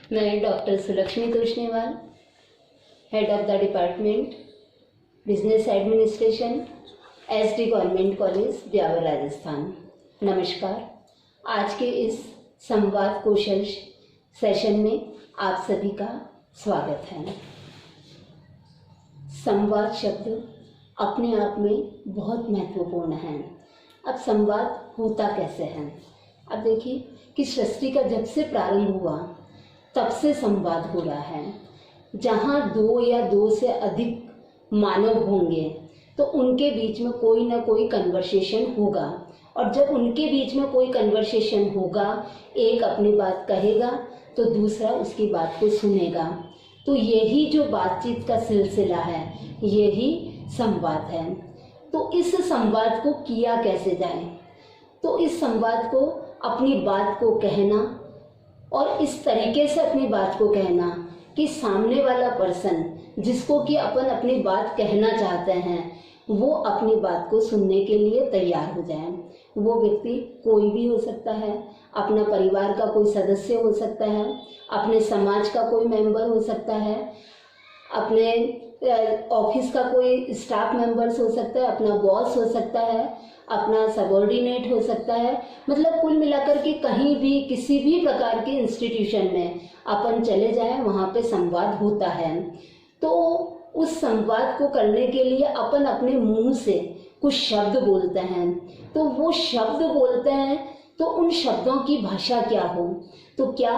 मैं doctor Sulakshmi Toshniwal, head of the department business administration, SD government college, Beawar, Rajasthan. नमस्कार। आज के इस संवाद कौशल सेशन में आप सभी का स्वागत है। संवाद शब्द अपने आप में बहुत महत्वपूर्ण है। अब संवाद होता कैसे है? अब देखिए कि सृष्टि का जब से प्रारंभ हुआ तब से संवाद हो रहा है। जहाँ दो या दो से अधिक मानव होंगे तो उनके बीच में कोई ना कोई कन्वर्सेशन होगा, और जब उनके बीच में कोई कन्वर्सेशन होगा, एक अपनी बात कहेगा तो दूसरा उसकी बात को सुनेगा। तो यही जो बातचीत का सिलसिला है, यही संवाद है। तो इस संवाद को किया कैसे जाए? तो इस संवाद को अपनी बात को कहना, और इस तरीके से अपनी बात को कहना कि सामने वाला पर्सन जिसको कि अपन अपनी बात कहना चाहते हैं वो अपनी बात को सुनने के लिए तैयार हो जाए। वो व्यक्ति कोई भी हो सकता है, अपना परिवार का कोई सदस्य हो सकता है, अपने समाज का कोई मेंबर हो सकता है, अपने ऑफिस का कोई स्टाफ मेंबर्स हो सकता है, अपना बॉस हो सकता है, अपना सबऑर्डिनेट हो सकता है। मतलब कुल मिलाकर के कहीं भी किसी भी प्रकार के इंस्टीट्यूशन में अपन चले जाएं, वहाँ पे संवाद होता है। तो उस संवाद को करने के लिए अपन अपने मुंह से कुछ शब्द बोलते हैं। तो वो शब्द बोलते हैं तो उन शब्दों की भाषा क्या हो? तो क्या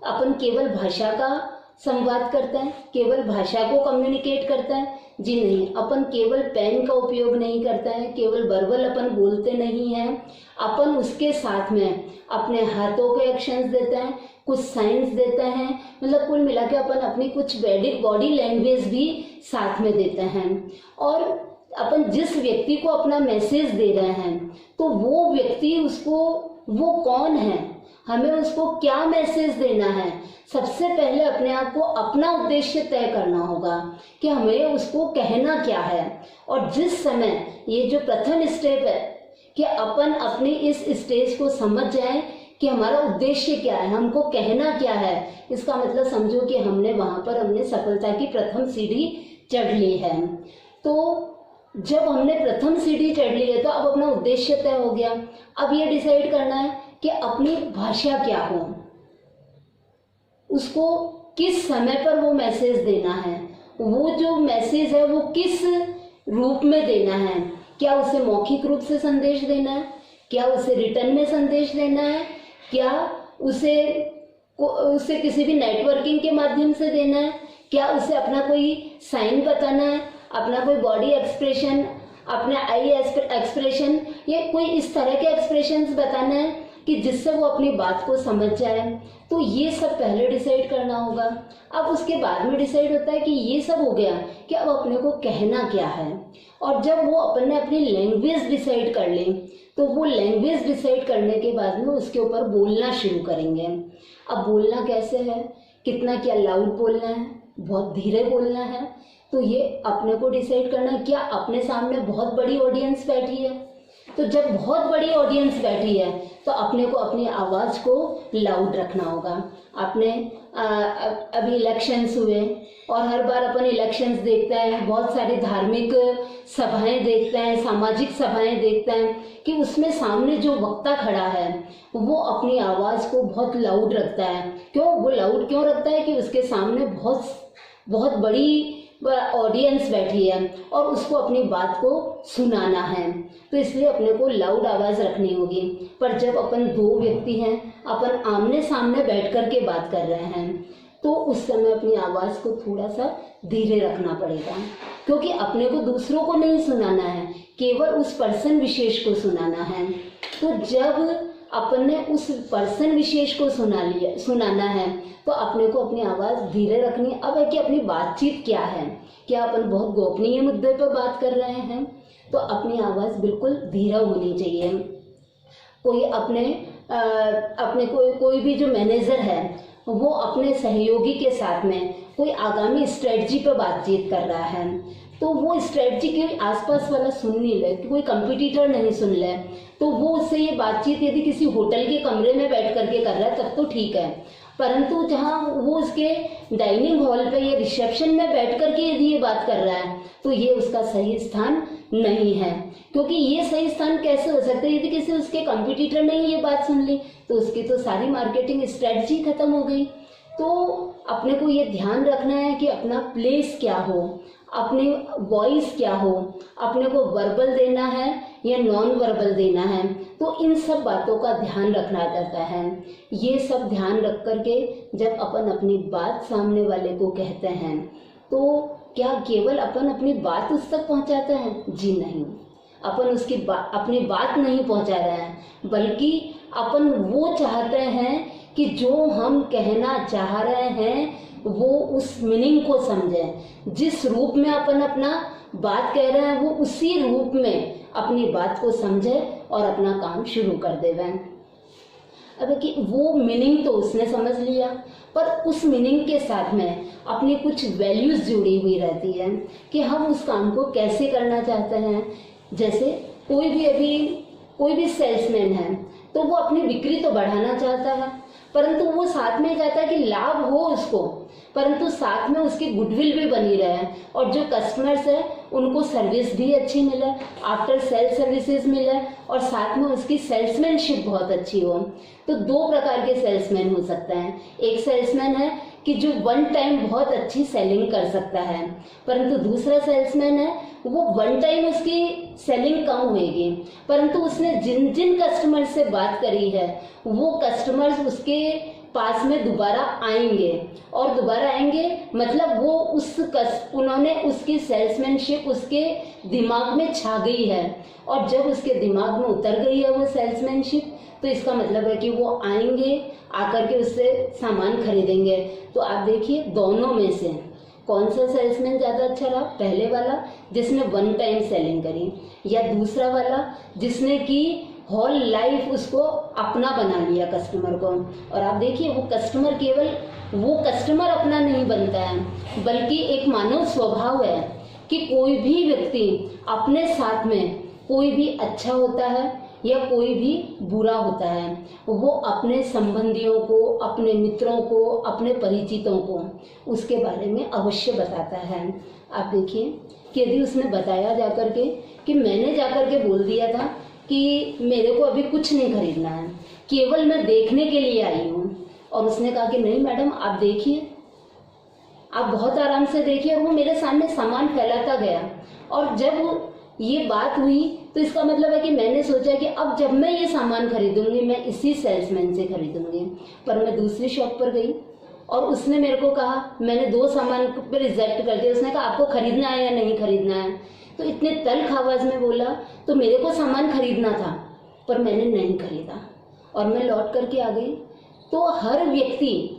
अपन केवल भाषा का संवाद करता है, केवल भाषा को कम्युनिकेट करता है? जी नहीं, अपन केवल पेन का उपयोग नहीं करता है, केवल वर्बल अपन बोलते नहीं हैं। अपन उसके साथ में अपने हाथों के एक्शंस देते हैं, कुछ साइंस देते हैं। मतलब कुल मिला के अपन अपनी कुछ बॉडी लैंग्वेज भी साथ में देते हैं। और अपन जिस व्यक्ति को अपना मैसेज दे रहे हैं तो वो व्यक्ति वो कौन है, हमें उसको क्या मैसेज देना है, सबसे पहले अपने आप को अपना उद्देश्य तय करना होगा कि हमें उसको कहना क्या है। और जिस समय ये जो प्रथम स्टेप है कि अपन अपनी इस स्टेज को समझ जाएं कि हमारा उद्देश्य क्या है, हमको कहना क्या है, इसका मतलब समझो कि हमने सफलता की प्रथम सीढ़ी चढ़ ली है। तो जब हमने प्रथम सीढ़ी चढ़ ली है तो अब अपना उद्देश्य तय हो गया। अब ये डिसाइड करना है कि अपनी भाषा क्या हो, उसको किस समय पर वो मैसेज देना है, वो जो मैसेज है वो किस रूप में देना है। क्या उसे मौखिक रूप से संदेश देना है, क्या उसे रिटर्न में संदेश देना है, क्या उसे किसी भी नेटवर्किंग के माध्यम से देना है, क्या उसे अपना कोई साइन बताना है, अपना कोई बॉडी एक्सप्रेशन, अपना आई एक्सप्रेशन, ये कोई इस तरह के एक्सप्रेशंस बताना है कि जिससे वो अपनी बात को समझ जाए। तो ये सब पहले डिसाइड करना होगा। अब उसके बाद में डिसाइड होता है कि ये सब हो गया कि अब अपने को कहना क्या है। और जब वो अपन ने अपनी लैंग्वेज डिसाइड कर ली तो वो लैंग्वेज डिसाइड करने के बाद में उसके ऊपर बोलना शुरू करेंगे। अब बोलना कैसे है, कितना क्या लाउड बोलना है, बहुत धीरे बोलना है, तो ये अपने को डिसाइड करना है। क्या अपने सामने बहुत बड़ी ऑडियंस बैठी है? तो जब बहुत बड़ी ऑडियंस बैठी है तो अपने को अपनी आवाज़ को लाउड रखना होगा। आपने अभी इलेक्शंस हुए और हर बार अपन इलेक्शंस देखते हैं, बहुत सारी धार्मिक सभाएं देखते हैं, सामाजिक सभाएं देखते हैं कि उसमें सामने जो वक्ता खड़ा है वो अपनी आवाज़ को बहुत लाउड रखता है। वो लाउड क्यों रखता है? कि उसके सामने बहुत बड़ी ऑडियंस बैठी है और उसको अपनी बात को सुनाना है, तो इसलिए अपने को लाउड आवाज़ रखनी होगी। पर जब अपन दो व्यक्ति हैं, अपन आमने सामने बैठ कर के बात कर रहे हैं, तो उस समय अपनी आवाज़ को थोड़ा सा धीरे रखना पड़ेगा, क्योंकि अपने को दूसरों को नहीं सुनाना है, केवल उस पर्सन विशेष को सुनाना है। तो जब अपन ने उस पर्सन विशेष को सुनाना है तो अपने को अपनी आवाज़ धीरे रखनी। अब है कि अपनी बातचीत क्या है, क्या अपन बहुत गोपनीय मुद्दे पर बात कर रहे हैं, तो अपनी आवाज़ बिल्कुल धीरा होनी चाहिए। कोई भी जो मैनेजर है वो अपने सहयोगी के साथ में कोई आगामी स्ट्रेटजी पर बातचीत कर रहा है, तो वो स्ट्रेटजी के आसपास वाला सुन नहीं ले, कोई कंपटीटर नहीं सुन ले, तो वो उससे ये बातचीत यदि किसी होटल के कमरे में बैठ करके कर रहा है तब तो ठीक है। परंतु जहाँ वो उसके डाइनिंग हॉल पे या रिसेप्शन में बैठ कर के यदि ये बात कर रहा है तो ये उसका सही स्थान नहीं है। क्योंकि ये सही स्थान कैसे हो सकता है, यदि किसी उसके कंपटीटर ने ये बात सुन ली तो उसकी तो सारी मार्केटिंग स्ट्रेटजी खत्म हो गई। तो अपने को ये ध्यान रखना है कि अपना प्लेस क्या हो, अपनी वॉइस क्या हो, अपने को वर्बल देना है या नॉन वर्बल देना है, तो इन सब बातों का ध्यान रखना जाता है। ये सब ध्यान रख करके जब अपन अपनी बात सामने वाले को कहते हैं तो क्या केवल अपन अपनी बात उस तक पहुंचाते हैं? जी नहीं, अपन उसकी अपनी बात नहीं पहुंचा रहे हैं, बल्कि अपन वो चाहते हैं कि जो हम कहना चाह रहे हैं वो उस मीनिंग को समझें। जिस रूप में अपन अपना बात कह रहे हैं वो उसी रूप में अपनी बात को समझे और अपना काम शुरू कर देवें। अब कि वो मीनिंग तो उसने समझ लिया, पर उस मीनिंग के साथ में अपनी कुछ वैल्यूज जुड़ी हुई रहती है कि हम उस काम को कैसे करना चाहते हैं। जैसे कोई भी सेल्समैन है तो वो अपनी बिक्री तो बढ़ाना चाहता है, परंतु वो साथ में चाहता है कि लाभ हो उसको, परंतु साथ में उसकी गुडविल भी बनी रहे और जो कस्टमर्स है उनको सर्विस भी अच्छी मिले, आफ्टर सेल सर्विसेज मिले और साथ में उसकी सेल्समैनशिप बहुत अच्छी हो। तो दो प्रकार के सेल्समैन हो सकते हैं। एक सेल्समैन है कि जो वन टाइम बहुत अच्छी सेलिंग कर सकता है, परंतु दूसरा सेल्समैन है वो वन टाइम उसकी सेलिंग कम होगी, परंतु उसने जिन जिन कस्टमर से बात करी है वो कस्टमर्स उसके पास में दोबारा आएंगे, और दोबारा आएंगे मतलब वो उन्होंने उसकी सेल्समैनशिप उसके दिमाग में छा गई है, और जब उसके दिमाग में उतर गई है वो सेल्समैनशिप तो इसका मतलब है कि वो आएंगे, आकर के उससे सामान खरीदेंगे। तो आप देखिए दोनों में से कौन सा सेल्समैन ज़्यादा अच्छा रहा, पहले वाला जिसने वन टाइम सेलिंग करी या दूसरा वाला जिसने की होल लाइफ उसको अपना बना लिया कस्टमर को। और आप देखिए वो कस्टमर केवल वो कस्टमर अपना नहीं बनता है, बल्कि एक मानव स्वभाव है कि कोई भी व्यक्ति अपने साथ में कोई भी अच्छा होता है या कोई भी बुरा होता है, वो अपने संबंधियों को, अपने मित्रों को, अपने परिचितों को उसके बारे में अवश्य बताता है। आप देखिए कि यदि उसने बताया जाकर के कि मैंने जाकर के बोल दिया था कि मेरे को अभी कुछ नहीं खरीदना है, केवल मैं देखने के लिए आई हूँ, और उसने कहा कि नहीं मैडम आप देखिए, आप बहुत आराम से देखिए, और वो मेरे सामने सामान फैलाता गया। और जब ये बात हुई तो इसका मतलब है कि मैंने सोचा कि अब जब मैं ये सामान खरीदूंगी मैं इसी सेल्समैन से खरीदूंगी। पर मैं दूसरी शॉप पर गई और उसने मेरे को कहा, मैंने 2 सामान पर रिजेक्ट कर दिया, उसने कहा आपको खरीदना है या नहीं खरीदना है। तो इतने तल्ख आवाज में बोला, तो मेरे को सामान खरीदना था पर मैंने नहीं खरीदा और मैं लौट करके आ गई। तो हर व्यक्ति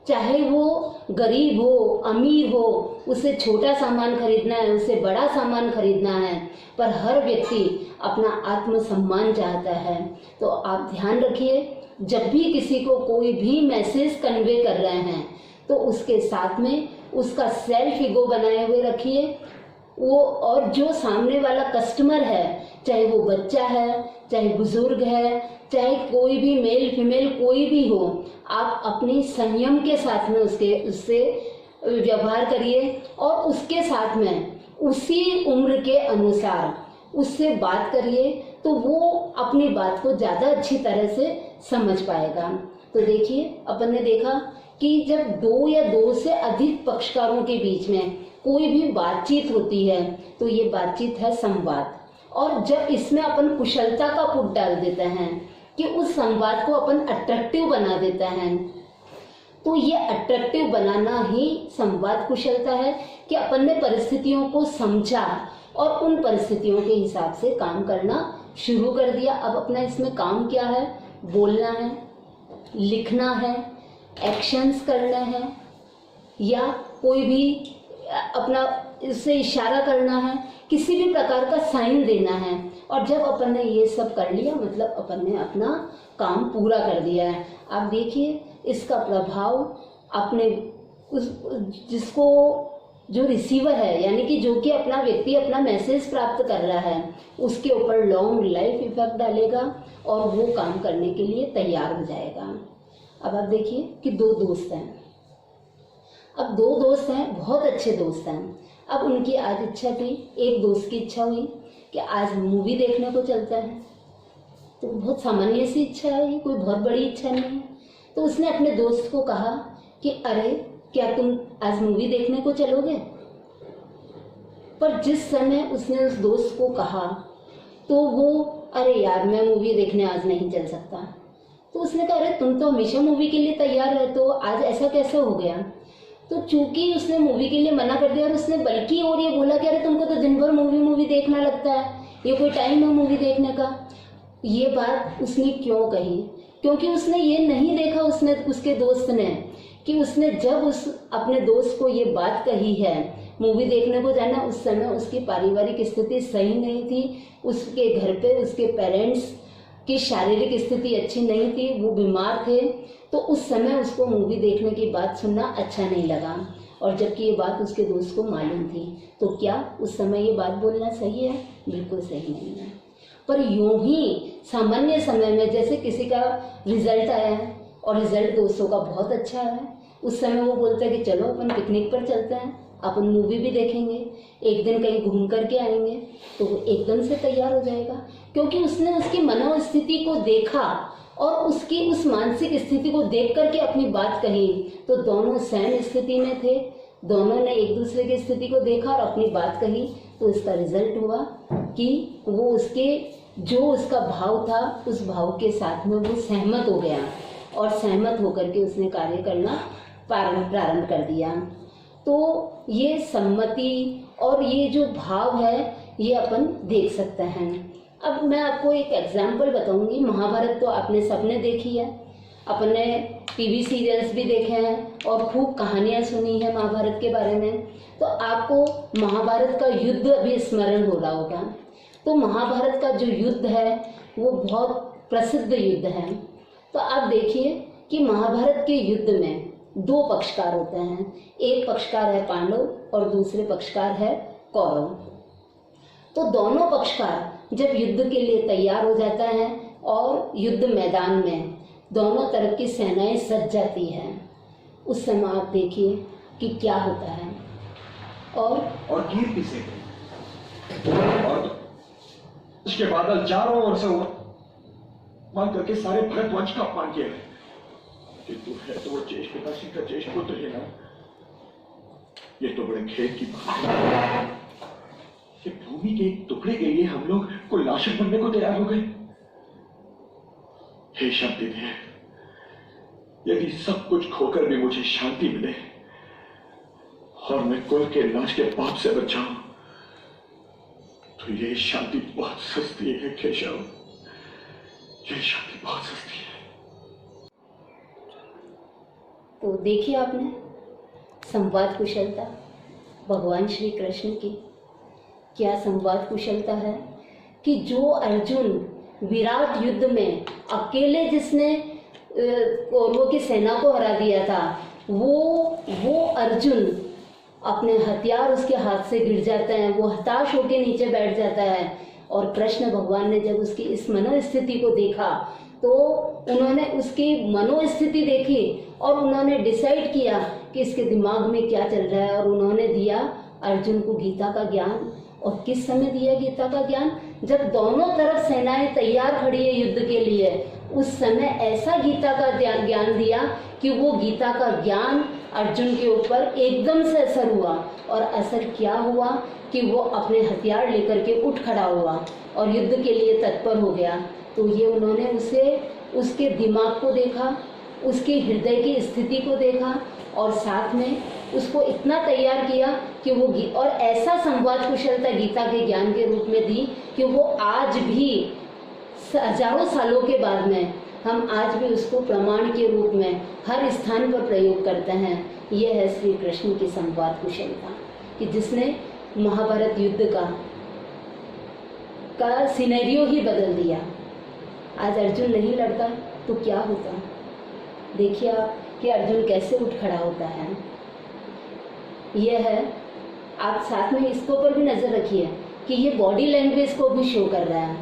चाहे वो गरीब हो अमीर हो, उसे छोटा सामान खरीदना है, उसे बड़ा सामान खरीदना है, पर हर व्यक्ति अपना आत्मसम्मान चाहता है। तो आप ध्यान रखिए जब भी किसी को कोई भी मैसेज कन्वे कर रहे हैं तो उसके साथ में उसका सेल्फ ईगो बनाए हुए रखिए। वो और जो सामने वाला कस्टमर है, चाहे वो बच्चा है, चाहे बुजुर्ग है, चाहे कोई भी मेल फीमेल कोई भी हो, आप अपनी संयम के साथ में उससे व्यवहार करिए और उसके साथ में उसी उम्र के अनुसार उससे बात करिए, तो वो अपनी बात को ज़्यादा अच्छी तरह से समझ पाएगा। तो देखिए अपन ने देखा कि जब 2 या 2 से अधिक पक्षकारों के बीच में कोई भी बातचीत होती है तो ये बातचीत है संवाद। और जब इसमें अपन कुशलता का पुट डाल देते हैं कि उस संवाद को अपन अट्रैक्टिव बना देते हैं, तो ये अट्रैक्टिव बनाना ही संवाद कुशलता है कि अपन ने परिस्थितियों को समझा और उन परिस्थितियों के हिसाब से काम करना शुरू कर दिया। अब अपना इसमें काम क्या है, बोलना है, लिखना है, एक्शंस करना है, या कोई भी अपना इससे इशारा करना है, किसी भी प्रकार का साइन देना है। और जब अपन ने ये सब कर लिया मतलब अपन ने अपना काम पूरा कर दिया है। आप देखिए इसका प्रभाव अपने जिसको जो रिसीवर है यानी कि जो कि अपना व्यक्ति अपना मैसेज प्राप्त कर रहा है उसके ऊपर लॉन्ग लाइफ इफेक्ट डालेगा और वो काम करने के लिए तैयार हो जाएगा। अब आप देखिए कि दो दोस्त हैं। अब दो दोस्त हैं, बहुत अच्छे दोस्त हैं। अब उनकी आज इच्छा थी, एक दोस्त की इच्छा हुई कि आज मूवी देखने को चलता है। तो बहुत सामान्य सी इच्छा है, ये कोई बहुत बड़ी इच्छा नहीं है। तो उसने अपने दोस्त को कहा कि अरे क्या तुम आज मूवी देखने को चलोगे? पर जिस समय उसने उस दोस्त को कहा तो वो अरे यार मैं मूवी देखने आज नहीं चल सकता। तो उसने कहा अरे तुम तो हमेशा मूवी के लिए तैयार रहते हो, आज ऐसा कैसे हो गया? तो चूंकि उसने मूवी के लिए मना कर दिया और उसने बल्कि और ये बोला कि अरे तुमको तो दिन भर मूवी देखना लगता है, ये कोई टाइम है मूवी देखने का? ये बात उसने क्यों कही? क्योंकि उसने ये नहीं देखा, उसने उसके दोस्त ने, कि उसने जब उस अपने दोस्त को ये बात कही है मूवी देखने को जाना, उस समय उसकी पारिवारिक स्थिति सही नहीं थी। उसके घर पे उसके पेरेंट्स की शारीरिक स्थिति अच्छी नहीं थी, वो बीमार थे। तो उस समय उसको मूवी देखने की बात सुनना अच्छा नहीं लगा, और जबकि ये बात उसके दोस्त को मालूम थी। तो क्या उस समय ये बात बोलना सही है? बिल्कुल सही नहीं है। पर यूं ही सामान्य समय में जैसे किसी का रिजल्ट आया है और रिजल्ट दोस्तों का बहुत अच्छा है, उस समय वो बोलता है कि चलो अपन पिकनिक पर चलते हैं, अपन मूवी भी देखेंगे, एक दिन कहीं घूम करके आएंगे। तो वो एकदम से तैयार हो जाएगा, क्योंकि उसने उसकी मनोस्थिति को देखा और उसकी उस मानसिक स्थिति को देख करके अपनी बात कही। तो दोनों सेम स्थिति में थे, दोनों ने एक दूसरे की स्थिति को देखा और अपनी बात कही। तो इसका रिजल्ट हुआ कि वो उसके जो उसका भाव था उस भाव के साथ में वो सहमत हो गया, और सहमत होकर के उसने कार्य करना प्रारंभ कर दिया। तो ये सम्मति और ये जो भाव है ये अपन देख सकते हैं। अब मैं आपको एक एग्जाम्पल बताऊंगी। महाभारत तो आपने सबने देखी है, अपने टीवी सीरियल्स भी देखे हैं और खूब कहानियाँ सुनी है महाभारत के बारे में। तो आपको महाभारत का युद्ध अभी स्मरण हो रहा होगा। तो महाभारत का जो युद्ध है वो बहुत प्रसिद्ध युद्ध है। तो आप देखिए कि महाभारत के युद्ध में दो पक्षकार होते हैं, एक पक्षकार है पांडव और दूसरे पक्षकार है कौरव। तो दोनों पक्षकार जब युद्ध के लिए तैयार हो जाता है और युद्ध मैदान में दोनों तरफ की सेनाएं सज जाती हैं, उस समय आप देखिए कि क्या होता है। और कीर्ति से और उसके बादल चारों ओर से मान करके सारे भरतवंश का अपमान किया है कि तू है तो वो जेष्ठ पिताश्री का जेष्ठ पुत्र है ना। ये तो बड़े खेद की बात है कि भूमि के एक टुकड़े के लिए हम लोग कोई लाशक बनने को तैयार हो गए। हे शांति दे, यदि सब कुछ खोकर भी मुझे शांति मिले और मैं कुल के नाश के पाप से बचाऊं, तो ये शांति बहुत सस्ती है केशव, ये शांति बहुत सस्ती है। तो देखिए आपने संवाद कुशलता भगवान श्री कृष्ण की, क्या संवाद कुशलता है कि जो अर्जुन विराट युद्ध में अकेले जिसने कौरवों की सेना को हरा दिया था, वो अर्जुन अपने हथियार उसके हाथ से गिर जाते हैं, वो हताश होकर नीचे बैठ जाता है। और कृष्ण भगवान ने जब उसकी इस मनोस्थिति को देखा तो उन्होंने उसकी मनोस्थिति देखी और उन्होंने डिसाइड किया कि इसके दिमाग में क्या चल रहा है, और उन्होंने दिया अर्जुन को गीता का ज्ञान। और किस समय दिया गीता का ज्ञान? जब दोनों तरफ सेनाएं तैयार खड़ी है युद्ध के लिए, उस समय ऐसा गीता का ज्ञान दिया कि वो गीता का ज्ञान अर्जुन के ऊपर एकदम से असर हुआ। और असर क्या हुआ कि वो अपने हथियार लेकर के उठ खड़ा हुआ और युद्ध के लिए तत्पर हो गया। तो ये उन्होंने उसके दिमाग को देखा, उसके हृदय की स्थिति को देखा और साथ में उसको इतना तैयार किया कि वो और ऐसा संवाद कुशलता गीता के ज्ञान के रूप में दी कि वो आज भी हजारों सालों के बाद में हम आज भी उसको प्रमाण के रूप में हर स्थान पर प्रयोग करते हैं। यह है श्री कृष्ण की संवाद कुशलता कि जिसने महाभारत युद्ध का सिनेरियो ही बदल दिया। आज अर्जुन नहीं लड़ता तो क्या होता? देखिए आप कि अर्जुन कैसे उठ खड़ा होता है। यह है, आप साथ में इसके ऊपर भी नजर रखिए कि ये बॉडी लैंग्वेज को भी शो कर रहा है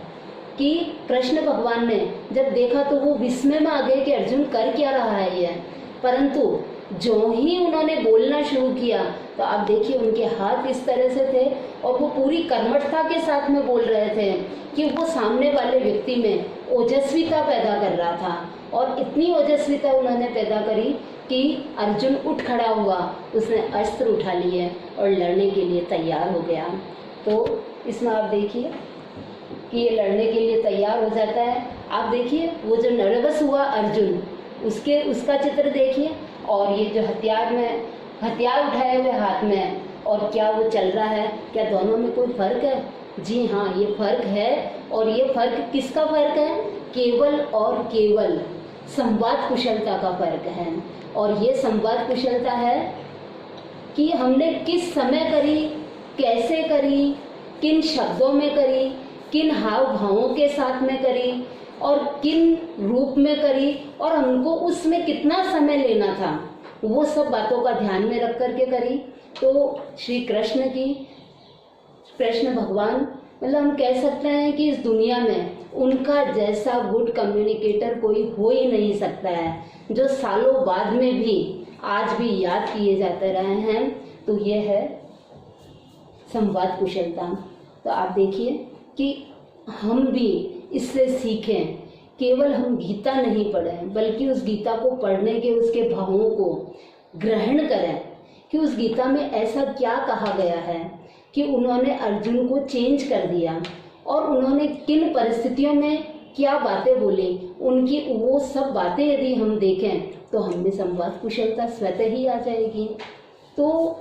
कि कृष्ण भगवान ने जब देखा तो वो विस्मय में आ गए कि अर्जुन कर क्या रहा है ये। परंतु जो ही उन्होंने बोलना शुरू किया तो आप देखिए उनके हाथ इस तरह से थे और वो पूरी कर्मठता के साथ में बोल रहे थे कि वो सामने वाले व्यक्ति में ओजस्विता पैदा कर रहा था। और इतनी ओजस्विता उन्होंने पैदा करी कि अर्जुन उठ खड़ा हुआ, उसने अस्त्र उठा लिए और लड़ने के लिए तैयार हो गया। तो इसमें आप देखिए कि ये लड़ने के लिए तैयार हो जाता है। आप देखिए वो जो नर्वस हुआ अर्जुन, उसका चित्र देखिए, और ये जो हथियार उठाए हुए हाथ में, और क्या वो चल रहा है, क्या दोनों में कोई फर्क है? जी हाँ, ये फर्क है। और ये फर्क किसका फर्क है? केवल और केवल संवाद कुशलता का फर्क है। और ये संवाद कुशलता है कि हमने किस समय करी, कैसे करी, किन शब्दों में करी, किन हाव भावों के साथ में करी और किन रूप में करी, और हमको उसमें कितना समय लेना था, वो सब बातों का ध्यान में रख करके करी। तो श्री कृष्ण भगवान, मतलब हम कह सकते हैं कि इस दुनिया में उनका जैसा गुड कम्युनिकेटर कोई हो ही नहीं सकता है, जो सालों बाद में भी आज भी याद किए जाते रहे हैं। तो ये है संवाद कुशलता। तो आप देखिए कि हम भी इससे सीखें, केवल हम गीता नहीं पढ़ें बल्कि उस गीता को पढ़ने के उसके भावों को ग्रहण करें कि उस गीता में ऐसा क्या कहा गया है कि उन्होंने अर्जुन को चेंज कर दिया, और उन्होंने किन परिस्थितियों में क्या बातें बोली, उनकी वो सब बातें यदि हम देखें तो हमें संवाद कुशलता स्वतः ही आ जाएगी। तो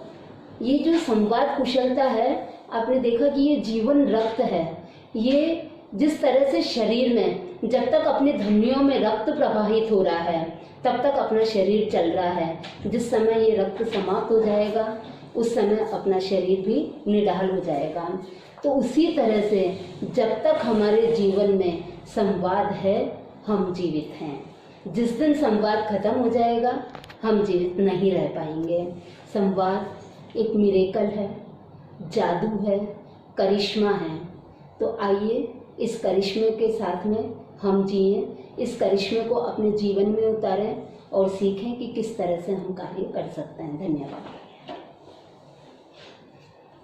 ये जो संवाद कुशलता है, आपने देखा कि ये जीवन रक्त है। ये जिस तरह से शरीर में जब तक अपनी धमनियों में रक्त प्रवाहित हो रहा है तब तक अपना शरीर चल रहा है, जिस समय ये रक्त समाप्त हो जाएगा उस समय अपना शरीर भी निढाल हो जाएगा। तो उसी तरह से जब तक हमारे जीवन में संवाद है हम जीवित हैं। जिस दिन संवाद खत्म हो जाएगा हम जीवित नहीं रह पाएंगे। संवाद एक मिरेकल है, जादू है, करिश्मा है। तो आइए इस करिश्मे के साथ में हम जिएं, इस करिश्मे को अपने जीवन में उतारें और सीखें कि किस तरह से हम कार्य कर सकते हैं। धन्यवाद।